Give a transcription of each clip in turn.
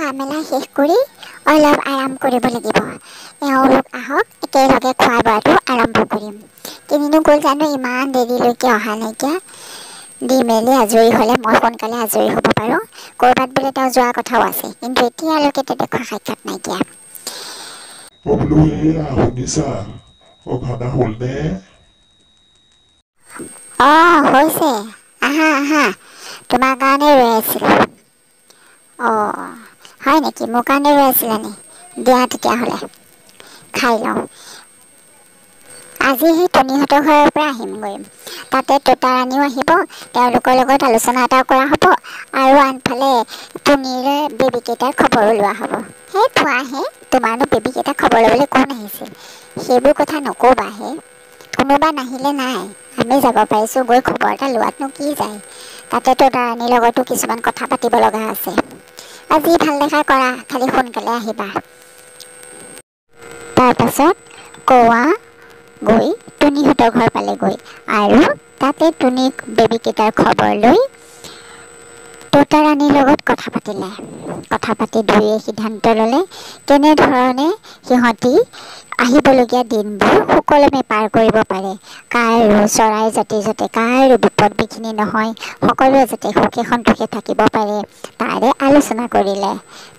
খোৱা মেলা শেষ কৰি অলপ আৰাম কৰিব লাগিব। এওঁলোক আহক, একেলগে খোৱা বোৱাটো আৰম্ভ কৰিম। কিনিনো গ'ল জানো ইমান দেৰিলৈকে অহা নাইকিয়া। দি মেলি আজৰি হ'লে মই সোনকালে আজৰি হ'ব পাৰোঁ। ক'ৰবাত বোলে তেওঁ যোৱা কথাও আছে, কিন্তু এতিয়ালৈকে দেখা সাক্ষাৎ নাইকিয়া। বোলো এয়া শুনিছা, খানা হ'লনে? হৈছে। আহা আহা, তোমাৰ কাৰণে ৰৈ আছিলোঁ। হয় নেকি? মোৰ কাৰণে ৰৈ আছিলা নি? দিয়া তেতিয়াহ'লে খাই লওঁ। আজি সেই টুনিহঁতৰ ঘৰৰ পৰা আহিমগৈ। তাতে তোতাৰাণীও আহিব, তেওঁলোকৰ লগত আলোচনা এটাও কৰা হ'ব, আৰু আনফালে টুনিৰে বেবীকেইটাৰ খবৰো লোৱা হ'ব। সেই থোৱাহে, তোমাৰনো বেবীকেইটাৰ খবৰ ল'বলৈ কোন আহিছিল? সেইবোৰ কথা নক'বাহে। কোনোবা নাহিলে নাই, আমি যাব পাৰিছোঁ, গৈ খবৰ এটা লোৱাতনো কি যায়। তাতে তোতাৰাণীৰ লগতো কিছুমান কথা পাতিব লগা আছে। আজি ভাল দেখা কৰা, খালি সোনকালে আহিবা। তাৰপাছত কৌৱা গৈ টুনিহঁতৰ ঘৰ পালেগৈ, আৰু তাতে টুনিক বেবীকেইটাৰ খবৰ লৈ তোতাৰাণীৰ লগত কথা পাতিলে। কথা পাতি দুয়োয়ে সিদ্ধান্ত ল'লে কেনেধৰণে সিহঁতি আহিবলগীয়া দিনবোৰ সুকলমে পাৰ কৰিব পাৰে। কাৰো চৰাই জাতি যাতে কাৰো বিপদ বিঘিনি নহয়, সকলোৱে যাতে সুখে সন্তোষে থাকিব পাৰে, তাৰে আলোচনা কৰিলে।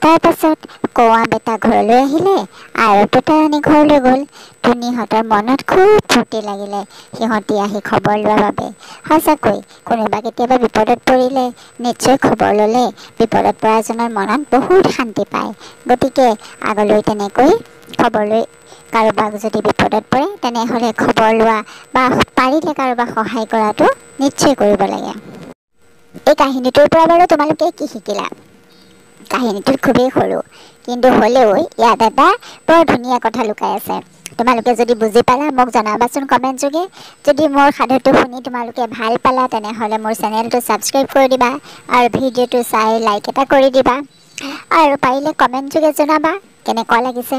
তাৰপাছত কৌৱা বেটা ঘৰলৈ আহিলে, আৰু তোতাৰাণী ঘৰলৈ গ'ল। টুনিহঁতৰ মনত খুব ফূৰ্তি লাগিলে সিহঁতি আহি খবৰ লোৱাৰ বাবে। সঁচাকৈ কোনোবা কেতিয়াবা বিপদত পৰিলে নিশ্চয় খবৰ ল'লে বিপদত পৰাজনৰ মনত বহুত শান্তি পায়। গতিকে আগলৈ তেনেকৈ খবৰ লৈ কাৰোবাক যদি বিপদত পৰে তেনেহ'লে খবৰ লোৱা বা পাৰিলে কাৰোবাক সহায় কৰাটো নিশ্চয় কৰিব লাগে। এই কাহিনীটোৰ পৰা বাৰু তোমালোকে কি শিকিলা? কাহিনীটো খুবেই সৰু, কিন্তু হ'লেও ইয়াত এটা বৰ ধুনীয়া কথা লুকাই আছে। তোমালোকে যদি বুজি পালা মোক জনাবাচোন কমেণ্ট যোগে। যদি মোৰ সাধুটো শুনি তোমালোকে ভাল পালা তেনেহ'লে মোৰ চেনেলটো ছাবস্ক্ৰাইব কৰি দিবা, আৰু ভিডিঅ'টো চাই লাইক এটা কৰি দিবা, আৰু পাৰিলে কমেণ্ট যোগে জনাবা কেনেকুৱা লাগিছে।